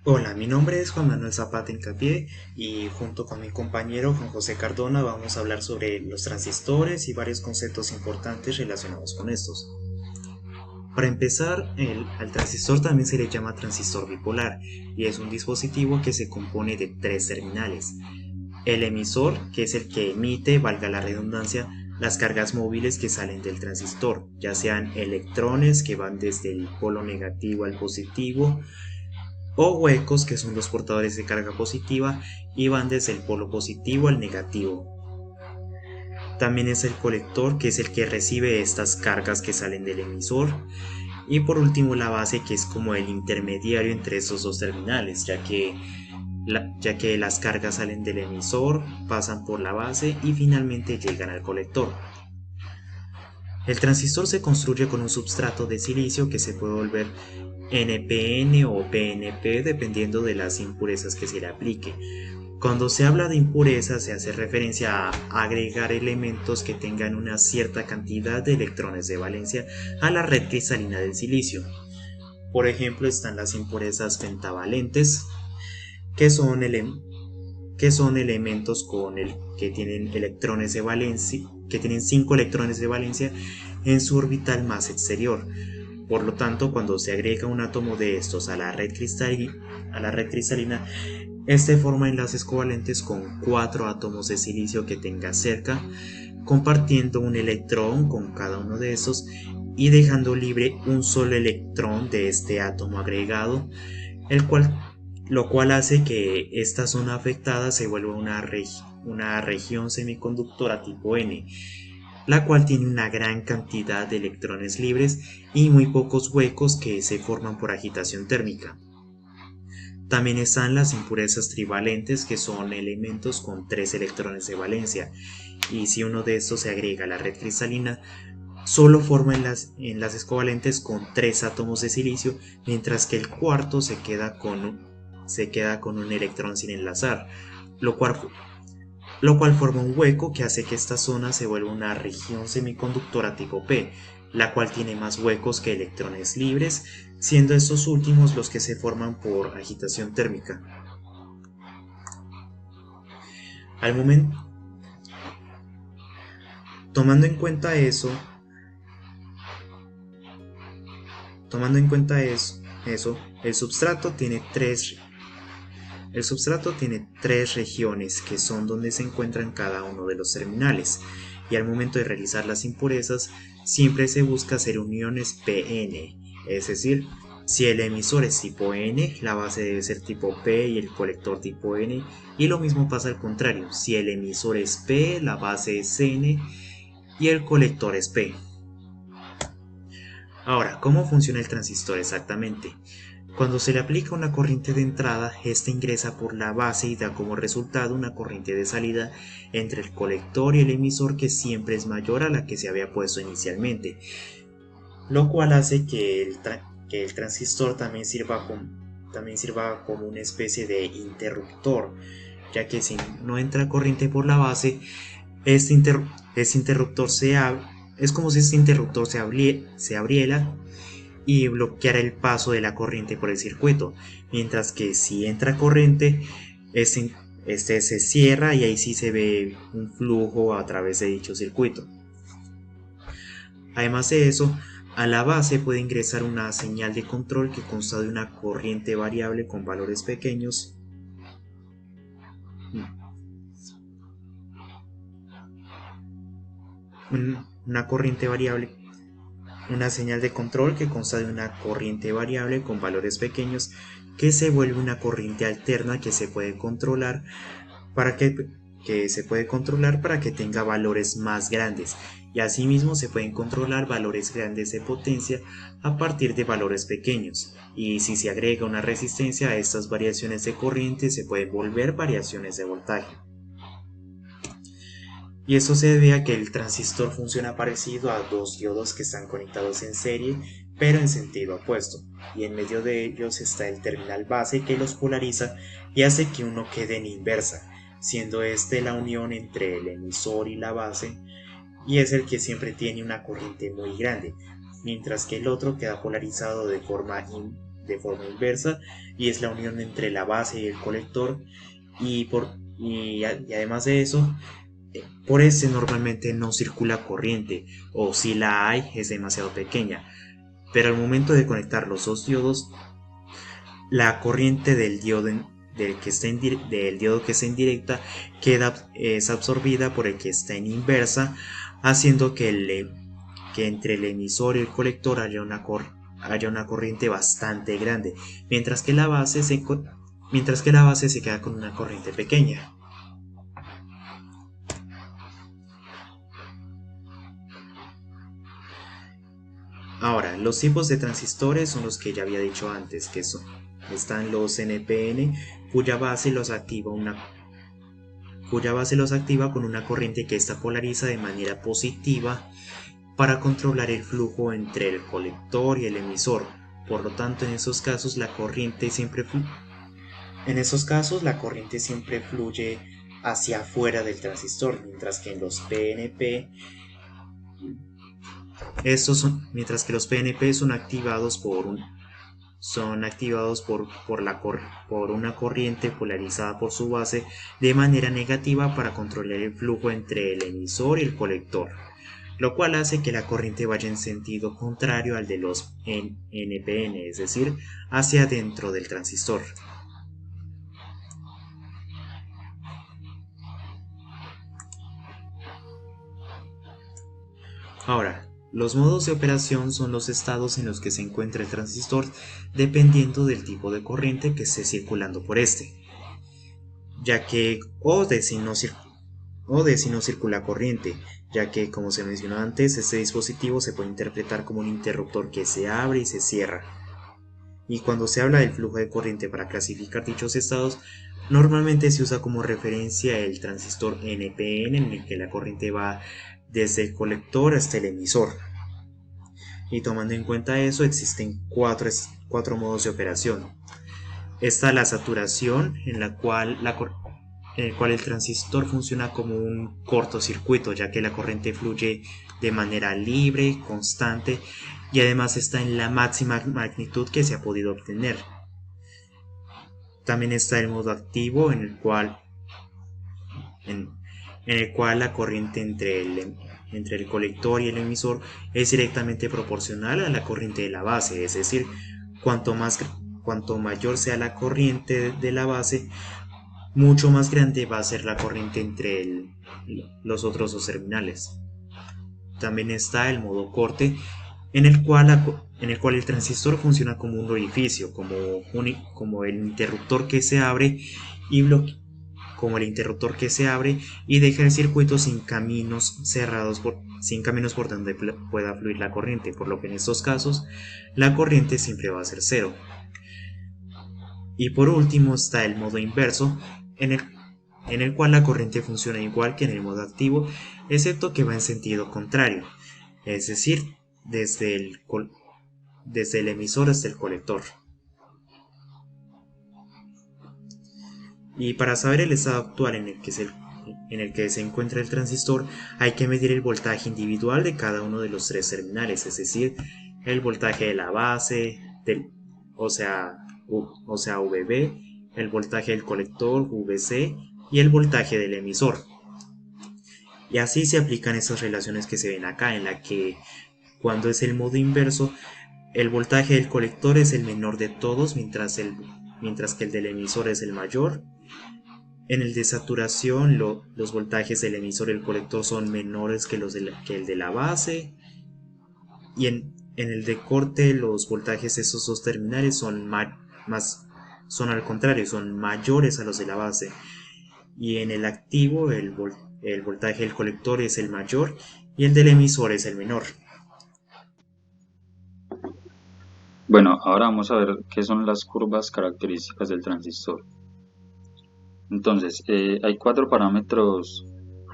Hola, mi nombre es Juan Manuel Zapata Incapié y junto con mi compañero Juan José Cardona vamos a hablar sobre los transistores y varios conceptos importantes relacionados con estos. Para empezar, al transistor también se le llama transistor bipolar y es un dispositivo que se compone de tres terminales. El emisor, que es el que emite, valga la redundancia, las cargas móviles que salen del transistor, ya sean electrones que van desde el polo negativo al positivo, o huecos, que son los portadores de carga positiva y van desde el polo positivo al negativo. También es el colector, que es el que recibe estas cargas que salen del emisor. Y por último la base, que es como el intermediario entre esos dos terminales, ya que las cargas salen del emisor, pasan por la base y finalmente llegan al colector. El transistor se construye con un substrato de silicio que se puede volver NPN o PNP dependiendo de las impurezas que se le aplique. Cuando se habla de impurezas se hace referencia a agregar elementos que tengan una cierta cantidad de electrones de valencia a la red cristalina del silicio. Por ejemplo, están las impurezas pentavalentes, que son, que son elementos que tienen electrones de valencia, que tienen 5 electrones de valencia en su orbital más exterior. Por lo tanto, cuando se agrega un átomo de estos a la red cristalina, este forma enlaces covalentes con 4 átomos de silicio que tenga cerca, compartiendo un electrón con cada uno de estos y dejando libre un solo electrón de este átomo agregado, el cual, lo cual hace que esta zona afectada se vuelva una región semiconductora tipo N, la cual tiene una gran cantidad de electrones libres y muy pocos huecos que se forman por agitación térmica. También están las impurezas trivalentes, que son elementos con 3 electrones de valencia, y si uno de estos se agrega a la red cristalina, solo forma enlaces covalentes con 3 átomos de silicio, mientras que el cuarto se queda con un electrón sin enlazar, lo cual, lo cual forma un hueco que hace que esta zona se vuelva una región semiconductora tipo P, la cual tiene más huecos que electrones libres, siendo estos últimos los que se forman por agitación térmica. Al momento, tomando en cuenta eso, tomando en cuenta eso, el substrato tiene tres regiones que son donde se encuentran cada uno de los terminales, y al momento de realizar las impurezas siempre se busca hacer uniones PN, es decir, si el emisor es tipo N, la base debe ser tipo P y el colector tipo N, y lo mismo pasa al contrario, si el emisor es P, la base es N y el colector es P. Ahora, ¿cómo funciona el transistor exactamente? Cuando se le aplica una corriente de entrada, esta ingresa por la base y da como resultado una corriente de salida entre el colector y el emisor que siempre es mayor a la que se había puesto inicialmente, lo cual hace que el transistor también sirva como una especie de interruptor, ya que si no entra corriente por la base, este, inter- este interruptor es como si este interruptor se abriera y bloquear el paso de la corriente por el circuito, mientras que si entra corriente, este, este se cierra y ahí sí se ve un flujo a través de dicho circuito. Además de eso, a la base puede ingresar una señal de control que consta de una corriente variable con valores pequeños, una corriente variable, una señal de control que consta de una corriente variable con valores pequeños que se vuelve una corriente alterna que se puede controlar para que tenga valores más grandes, y asimismo se pueden controlar valores grandes de potencia a partir de valores pequeños, y si se agrega una resistencia a estas variaciones de corriente se pueden volver variaciones de voltaje. Y esto se debe a que el transistor funciona parecido a dos diodos que están conectados en serie, pero en sentido opuesto, y en medio de ellos está el terminal base que los polariza y hace que uno quede en inversa, siendo este la unión entre el emisor y la base, y es el que siempre tiene una corriente muy grande, mientras que el otro queda polarizado de forma inversa, y es la unión entre la base y el colector, y además de eso, por este normalmente no circula corriente, o si la hay es demasiado pequeña, pero al momento de conectar los dos diodos, la corriente del diodo que está en directa es absorbida por el que está en inversa, haciendo que entre el emisor y el colector haya una corriente bastante grande, mientras que la base se queda con una corriente pequeña. Ahora, los tipos de transistores son los que ya había dicho antes, están los NPN, cuya base los activa con una corriente que ésta polariza de manera positiva para controlar el flujo entre el colector y el emisor. Por lo tanto, en esos casos la corriente siempre fluye hacia afuera del transistor, mientras que los PNP son activados por una corriente polarizada por su base de manera negativa para controlar el flujo entre el emisor y el colector, lo cual hace que la corriente vaya en sentido contrario al de los NPN, es decir, hacia dentro del transistor. Ahora, los modos de operación son los estados en los que se encuentra el transistor dependiendo del tipo de corriente que esté circulando por este, ya que o de si no circula corriente, ya que, como se mencionó antes, este dispositivo se puede interpretar como un interruptor que se abre y se cierra. Y cuando se habla del flujo de corriente para clasificar dichos estados, normalmente se usa como referencia el transistor NPN, en el que la corriente va desde el colector hasta el emisor. Y tomando en cuenta eso, existen cuatro modos de operación. Está la saturación, en el cual el transistor funciona como un cortocircuito, ya que la corriente fluye de manera libre, constante, y además está en la máxima magnitud que se ha podido obtener. También está el modo activo, en el cual la corriente entre el colector y el emisor es directamente proporcional a la corriente de la base, es decir, cuanto mayor sea la corriente de la base, mucho más grande va a ser la corriente entre los otros dos terminales. También está el modo corte, en el cual el transistor funciona como un orificio, como el interruptor que se abre y deja el circuito sin caminos por donde pueda fluir la corriente, por lo que en estos casos la corriente siempre va a ser cero. Y por último está el modo inverso, en el cual la corriente funciona igual que en el modo activo, excepto que va en sentido contrario, es decir, desde el emisor hasta el colector. Y para saber el estado actual en el que se encuentra el transistor, hay que medir el voltaje individual de cada uno de los tres terminales, es decir, el voltaje de la base, o sea VB, el voltaje del colector, VC, y el voltaje del emisor. Y así se aplican esas relaciones que se ven acá, en la que cuando es el modo inverso, el voltaje del colector es el menor de todos, mientras que el del emisor es el mayor. En el de saturación, los voltajes del emisor y el colector son menores que el de la base. Y en el de corte, los voltajes de esos dos terminales son al contrario, son mayores a los de la base. Y en el activo, el voltaje del colector es el mayor y el del emisor es el menor. Bueno, ahora vamos a ver qué son las curvas características del transistor. Entonces, hay cuatro parámetros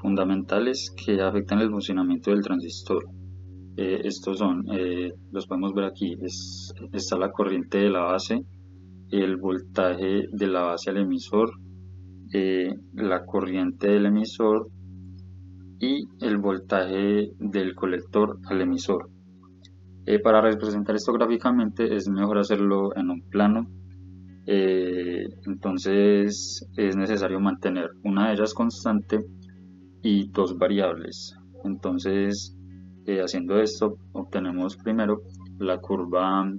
fundamentales que afectan el funcionamiento del transistor. Estos son, los podemos ver aquí, está la corriente de la base, el voltaje de la base al emisor, la corriente del emisor y el voltaje del colector al emisor. Para representar esto gráficamente es mejor hacerlo en un plano. Entonces es necesario mantener una de ellas constante y dos variables. Entonces, haciendo esto, obtenemos primero la curva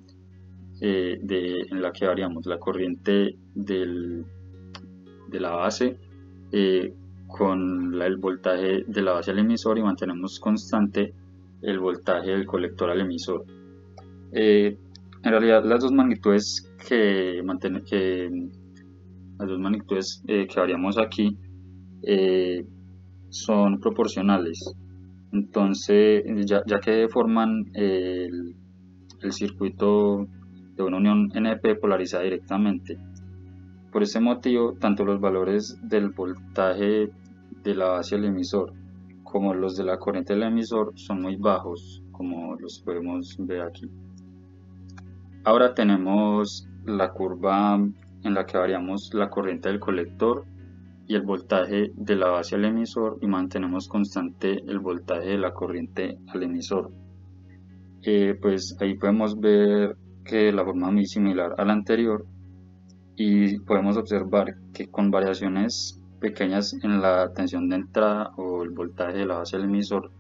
en la que variamos la corriente de la base con el voltaje de la base al emisor, y mantenemos constante el voltaje del colector al emisor. En realidad las dos magnitudes que variamos aquí eh, son proporcionales. Entonces, ya que forman el circuito de una unión NP polarizada directamente. Por este motivo, tanto los valores del voltaje de la base al emisor como los de la corriente del emisor son muy bajos, como los podemos ver aquí. Ahora tenemos la curva en la que variamos la corriente del colector y el voltaje de la base al emisor, y mantenemos constante el voltaje de la corriente al emisor. Pues ahí podemos ver que la forma es muy similar a la anterior, y podemos observar que con variaciones pequeñas en la tensión de entrada o el voltaje de la base del emisor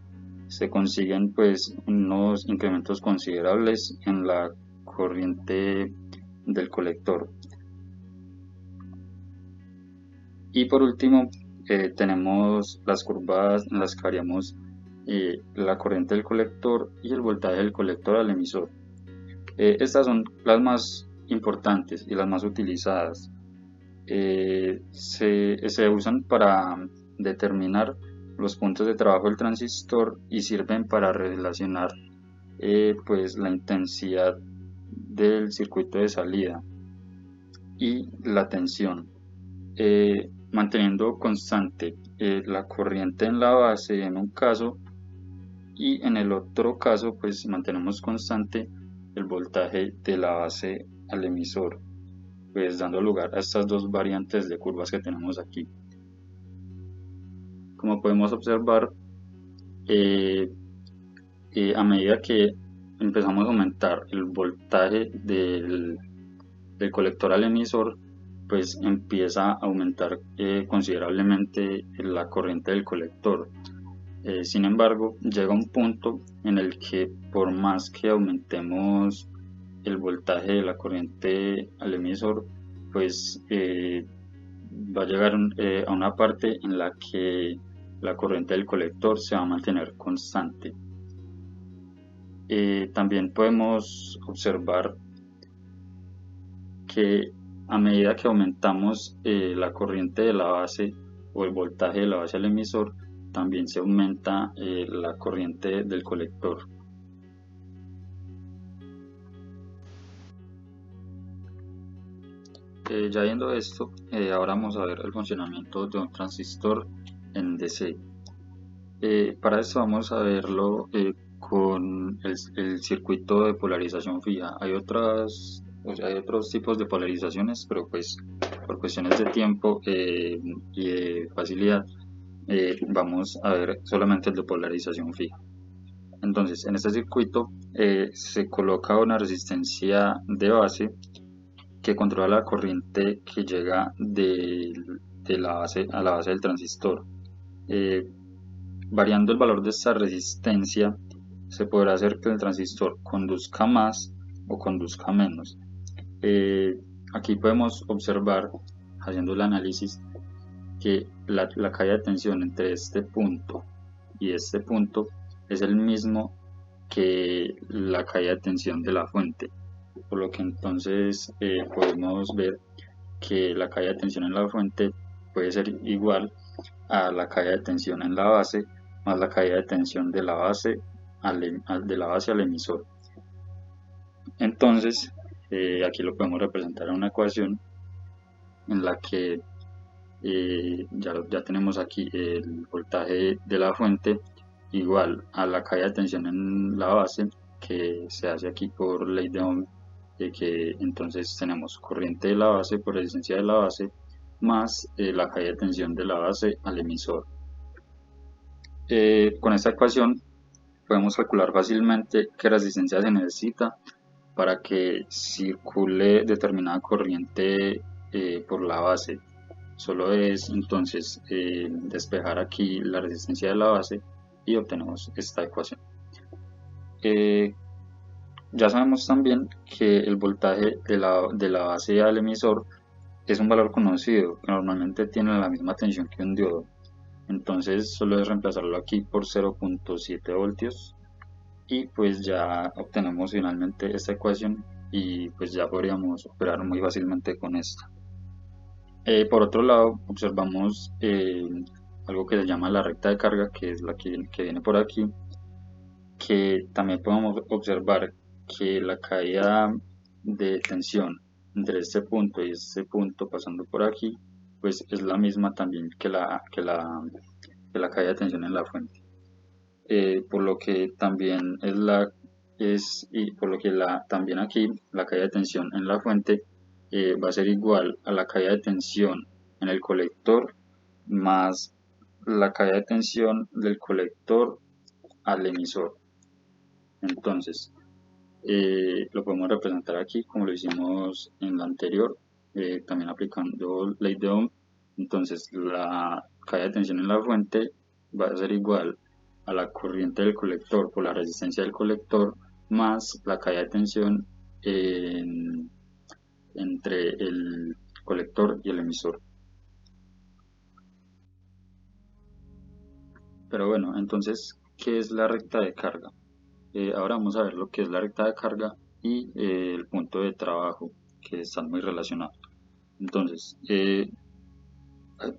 se consiguen pues unos incrementos considerables en la corriente del colector. Y por último, tenemos las curvas en las que variamos la corriente del colector y el voltaje del colector al emisor. Estas son las más importantes y las más utilizadas. Se usan para determinar los puntos de trabajo del transistor y sirven para relacionar pues la intensidad del circuito de salida y la tensión, manteniendo constante la corriente en la base en un caso, y en el otro caso pues mantenemos constante el voltaje de la base al emisor, pues dando lugar a estas dos variantes de curvas que tenemos aquí. Como podemos observar, a medida que empezamos a aumentar el voltaje del colector al emisor, pues empieza a aumentar considerablemente la corriente del colector. Sin embargo, llega un punto en el que por más que aumentemos el voltaje de la corriente al emisor, pues va a llegar a una parte en la que la corriente del colector se va a mantener constante. También podemos observar que a medida que aumentamos la corriente de la base o el voltaje de la base al emisor, también se aumenta la corriente del colector. Ya viendo esto, ahora vamos a ver el funcionamiento de un transistor en DC. Para esto vamos a verlo con el circuito de polarización fija. Hay otros tipos de polarizaciones, pero pues por cuestiones de tiempo y de facilidad vamos a ver solamente el de polarización fija. Entonces, en este circuito se coloca una resistencia de base que controla la corriente que llega de la base a la base del transistor. Variando el valor de esta resistencia, se podrá hacer que el transistor conduzca más o conduzca menos. Aquí podemos observar, haciendo el análisis, que la caída de tensión entre este punto y este punto es el mismo que la caída de tensión de la fuente, por lo que entonces podemos ver que la caída de tensión en la fuente puede ser igual a la caída de tensión en la base más la caída de tensión de la base al emisor. Entonces aquí lo podemos representar en una ecuación en la que ya tenemos aquí el voltaje de la fuente igual a la caída de tensión en la base, que se hace aquí por ley de Ohm, de que entonces tenemos corriente de la base por resistencia de la base más la caída de tensión de la base al emisor. Con esta ecuación podemos calcular fácilmente qué resistencia se necesita para que circule determinada corriente por la base. Solo es entonces despejar aquí la resistencia de la base y obtenemos esta ecuación. Ya sabemos también que el voltaje de la base al emisor es un valor conocido que normalmente tiene la misma tensión que un diodo. Entonces solo es reemplazarlo aquí por 0.7 voltios y pues ya obtenemos finalmente esta ecuación y pues ya podríamos operar muy fácilmente con esta. Por otro lado, observamos algo que se llama la recta de carga, que es la que viene por aquí, que también podemos observar que la caída de tensión entre este punto y este punto pasando por aquí, pues es la misma también que la caída de tensión en la fuente. Por lo que también por lo que también aquí la caída de tensión en la fuente va a ser igual a la caída de tensión en el colector más la caída de tensión del colector al emisor. Entonces, lo podemos representar aquí como lo hicimos en la anterior, también aplicando ley de Ohm. Entonces, la caída de tensión en la fuente va a ser igual a la corriente del colector por la resistencia del colector más la caída de tensión entre el colector y el emisor. Pero bueno, entonces, ¿qué es la recta de carga? Ahora vamos a ver lo que es la recta de carga y el punto de trabajo, que están muy relacionados. Entonces,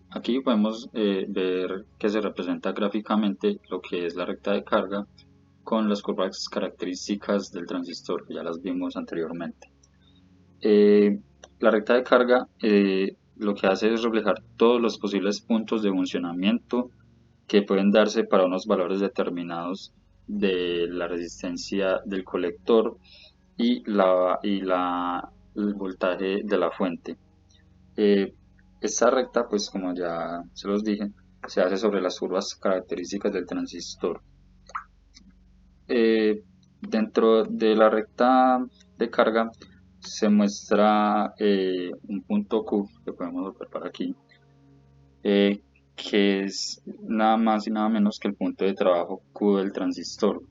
aquí podemos ver que se representa gráficamente lo que es la recta de carga con las curvas características del transistor, que ya las vimos anteriormente. La recta de carga lo que hace es reflejar todos los posibles puntos de funcionamiento que pueden darse para unos valores determinados de la resistencia del colector y el voltaje de la fuente. Esta recta, pues como ya se los dije, se hace sobre las curvas características del transistor. Dentro de la recta de carga se muestra un punto Q que podemos observar aquí, que es nada más y nada menos que el punto de trabajo Q del transistor.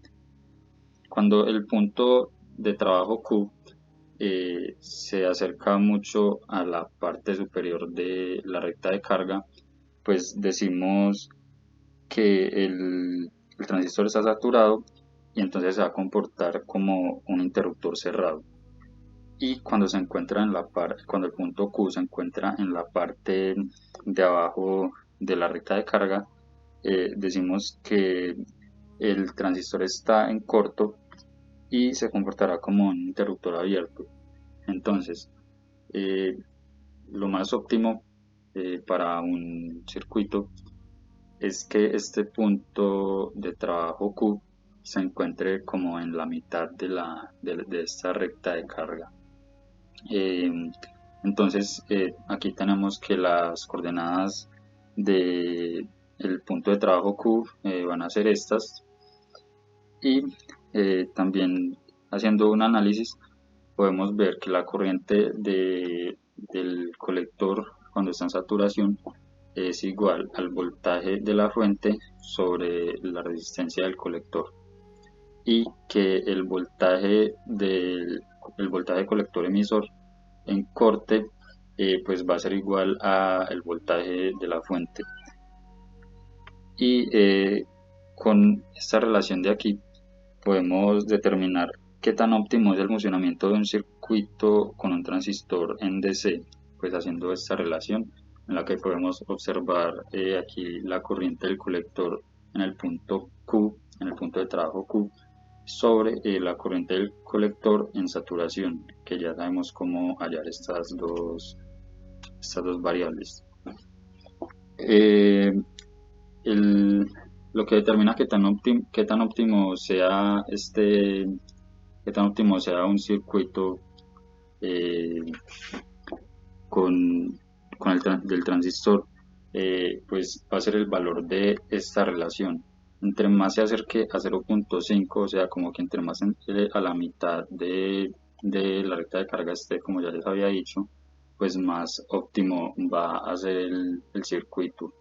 Cuando el punto de trabajo Q se acerca mucho a la parte superior de la recta de carga, pues decimos que el transistor está saturado y entonces se va a comportar como un interruptor cerrado. Y cuando cuando el punto Q se encuentra en la parte de abajo de la recta de carga, decimos que el transistor está en corto y se comportará como un interruptor abierto. Entonces, lo más óptimo para un circuito es que este punto de trabajo Q se encuentre como en la mitad de esta recta de carga. Eh, entonces, aquí tenemos que las coordenadas del punto de trabajo Q van a ser estas, y también haciendo un análisis podemos ver que la corriente del colector cuando está en saturación es igual al voltaje de la fuente sobre la resistencia del colector, y que el voltaje colector emisor en corte pues va a ser igual al voltaje de la fuente. Y con esta relación de aquí podemos determinar qué tan óptimo es el funcionamiento de un circuito con un transistor en DC, pues haciendo esta relación en la que podemos observar aquí la corriente del colector en el punto Q, en el punto de trabajo Q, sobre la corriente del colector en saturación, que ya sabemos cómo hallar estas dos variables. Eh, el, lo que determina qué tan óptimo sea qué tan óptimo sea un circuito eh, del transistor, pues va a ser el valor de esta relación, entre más se acerque a 0.5, o sea, como que entre más a la mitad de la recta de carga esté, como ya les había dicho, pues más óptimo va a ser el circuito.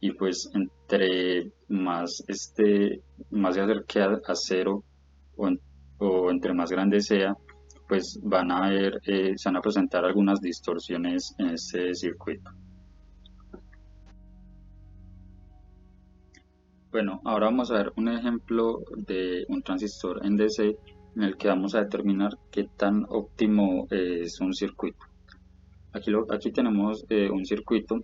Y pues entre más más se acerque a cero o, o entre más grande sea, pues se van a presentar algunas distorsiones en este circuito. Bueno, ahora vamos a ver un ejemplo de un transistor en DC en el que vamos a determinar qué tan óptimo es un circuito. Aquí tenemos un circuito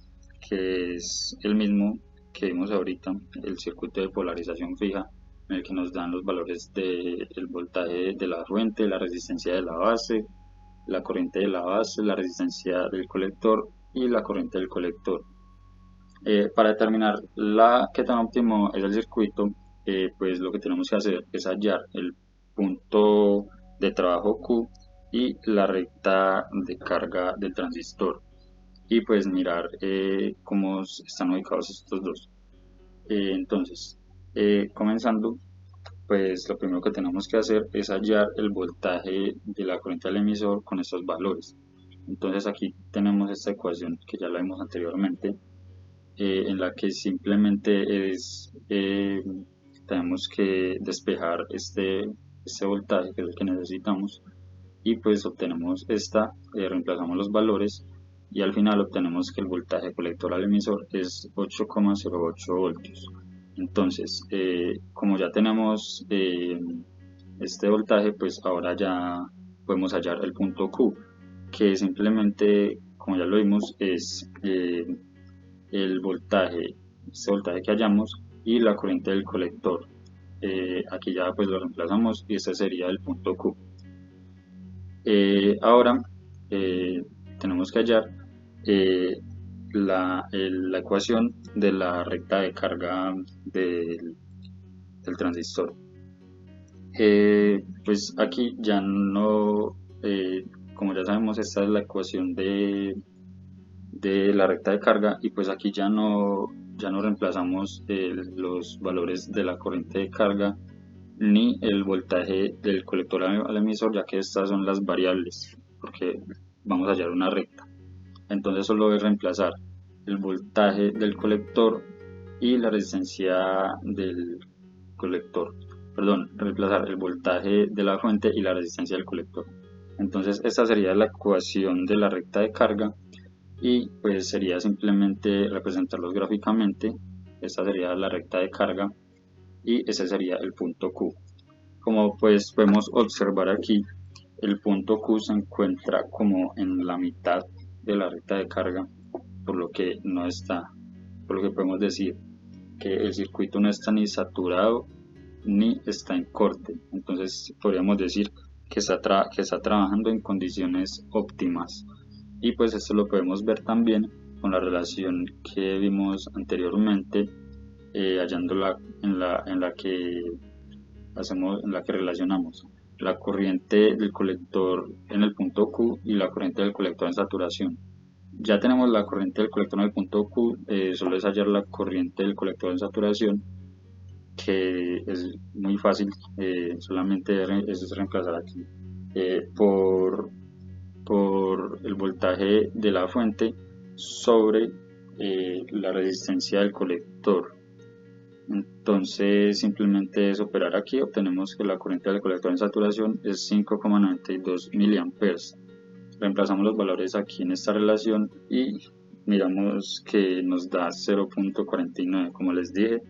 que es el mismo que vimos ahorita, el circuito de polarización fija, en el que nos dan los valores del voltaje de la fuente, la resistencia de la base, la corriente de la base, la resistencia del colector y la corriente del colector. Para determinar qué tan óptimo es el circuito, pues lo que tenemos que hacer es hallar el punto de trabajo Q y la recta de carga del transistor y pues mirar cómo están ubicados estos dos. Entonces, comenzando, pues lo primero que tenemos que hacer es hallar el voltaje de la corriente del emisor con estos valores. Entonces aquí tenemos esta ecuación que ya la vimos anteriormente, en la que simplemente tenemos que despejar este voltaje que es el que necesitamos y pues obtenemos reemplazamos los valores y al final obtenemos que el voltaje colector al emisor es 8,08 voltios. Entonces, como ya tenemos este voltaje, pues ahora ya podemos hallar el punto Q, que simplemente, como ya lo vimos, es este voltaje que hallamos y la corriente del colector. Aquí ya pues lo reemplazamos y este sería el punto Q. Ahora tenemos que hallar eh, la ecuación de la recta de carga del transistor. Pues aquí ya no, como ya sabemos, esta es la ecuación de la recta de carga y pues aquí ya no reemplazamos los valores de la corriente de carga ni el voltaje del colector al emisor, ya que estas son las variables, porque vamos a hallar una recta. Entonces solo es reemplazar el voltaje del colector y la resistencia del colector. Perdón, reemplazar el voltaje de la fuente y la resistencia del colector. Entonces esta sería la ecuación de la recta de carga y pues sería simplemente representarlos gráficamente. Esta sería la recta de carga y ese sería el punto Q. Como pues podemos observar aquí, el punto Q se encuentra como en la mitad de la recta de carga, por lo que por lo que podemos decir que el circuito no está ni saturado ni está en corte. Entonces podríamos decir que que está trabajando en condiciones óptimas. Y pues esto lo podemos ver también con la relación que vimos anteriormente, hallándola en la que relacionamos la corriente del colector en el punto Q y la corriente del colector en saturación. Ya tenemos la corriente del colector en el punto Q, solo es hallar la corriente del colector en saturación, que es muy fácil, solamente es reemplazar aquí por el voltaje de la fuente sobre la resistencia del colector. Entonces simplemente es operar aquí, obtenemos que la corriente del colector en saturación es 5,92 miliamperes. Reemplazamos los valores aquí en esta relación y miramos que nos da 0.49. Como les dije,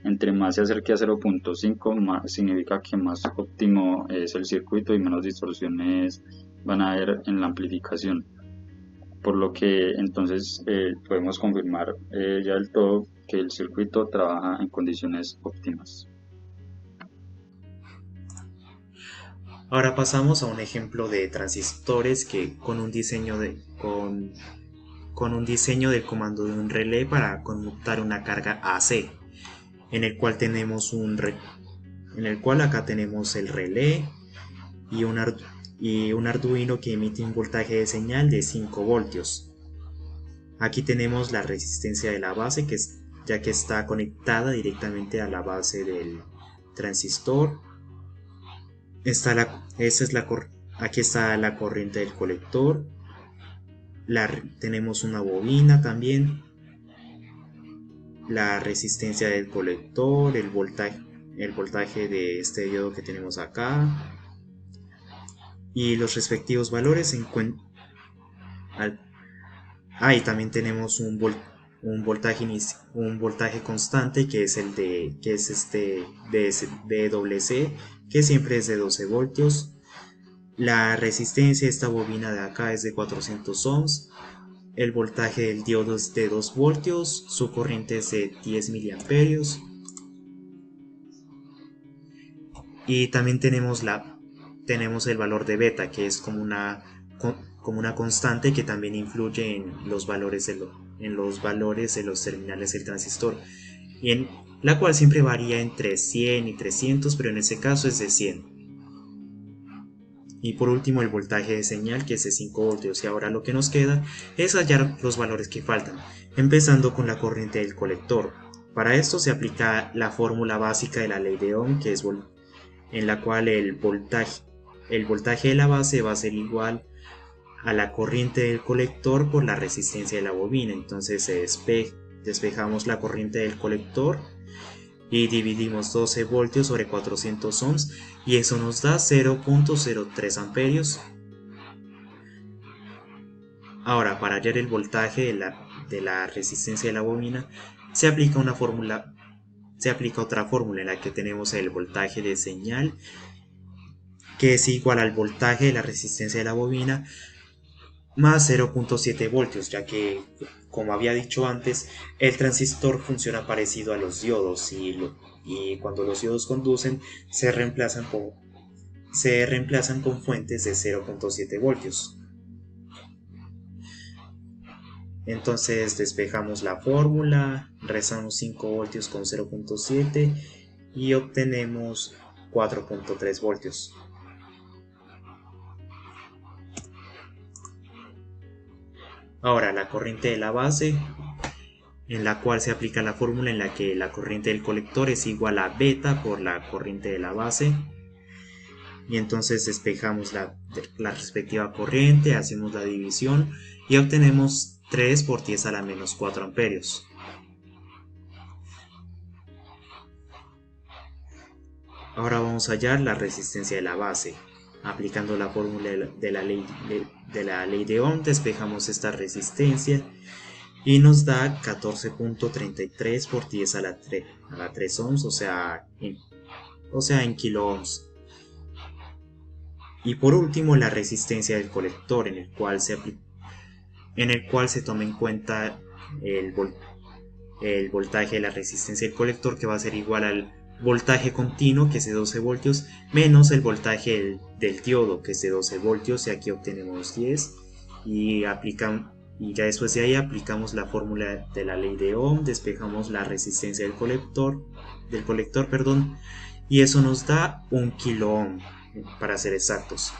entre más se acerque a 0.5 significa que más óptimo es el circuito y menos distorsiones van a haber en la amplificación, por lo que entonces podemos confirmar ya del todo que el circuito trabaja en condiciones óptimas. Ahora pasamos a un ejemplo de transistores que con un diseño del comando de un relé para conmutar una carga AC, en el cual en el cual acá tenemos el relé y y un Arduino que emite un voltaje de señal de 5 voltios. Aquí tenemos la resistencia de la base que es ya que está conectada directamente a la base del transistor. Aquí está la corriente del colector. Tenemos una bobina también, la resistencia del colector, el voltaje de este diodo que tenemos acá y los respectivos valores y también tenemos un voltaje constante que es este BWC, que siempre es de 12 voltios. La resistencia de esta bobina de acá es de 400 ohms. El voltaje del diodo es de 2 voltios, su corriente es de 10 miliamperios. Y también tenemos el valor de beta, que es como una constante que también influye en los valores de los terminales del transistor, y en la cual siempre varía entre 100 y 300, pero en ese caso es de 100. Y por último el voltaje de señal, que es de 5 voltios. Y ahora lo que nos queda es hallar los valores que faltan, empezando con la corriente del colector. Para esto se aplica la fórmula básica de la ley de Ohm, que es en la cual el voltaje de la base va a ser igual a la corriente del colector por la resistencia de la bobina. Entonces despejamos la corriente del colector y dividimos 12 voltios sobre 400 ohms, y eso nos da 0.03 amperios. Ahora, para hallar el voltaje de la resistencia de la bobina, se aplica otra fórmula en la que tenemos el voltaje de señal, que es igual al voltaje de la resistencia de la bobina más 0.7 voltios, ya que, como había dicho antes, el transistor funciona parecido a los diodos, y cuando los diodos conducen se reemplazan con fuentes de 0.7 voltios. Entonces despejamos la fórmula, restamos 5 voltios con 0.7 y obtenemos 4.3 voltios. Ahora, la corriente de la base, en la cual se aplica la fórmula en la que la corriente del colector es igual a beta por la corriente de la base. Y entonces despejamos la respectiva corriente, hacemos la división y obtenemos 3 por 10 a la menos 4 amperios. Ahora vamos a hallar la resistencia de la base. Aplicando la fórmula de la ley de Ohm, despejamos esta resistencia y nos da 14.33 por 10 a la 3 ohms, o sea en kilo ohms. Y por último, la resistencia del colector, en el cual se toma en cuenta el voltaje de la resistencia del colector, que va a ser igual al voltaje continuo, que es de 12 voltios, menos el voltaje del diodo, que es de 12 voltios, y aquí obtenemos 10. Y ya después de ahí aplicamos la fórmula de la ley de Ohm, despejamos la resistencia del colector, y eso nos da 1 kilo ohm, para ser exactos.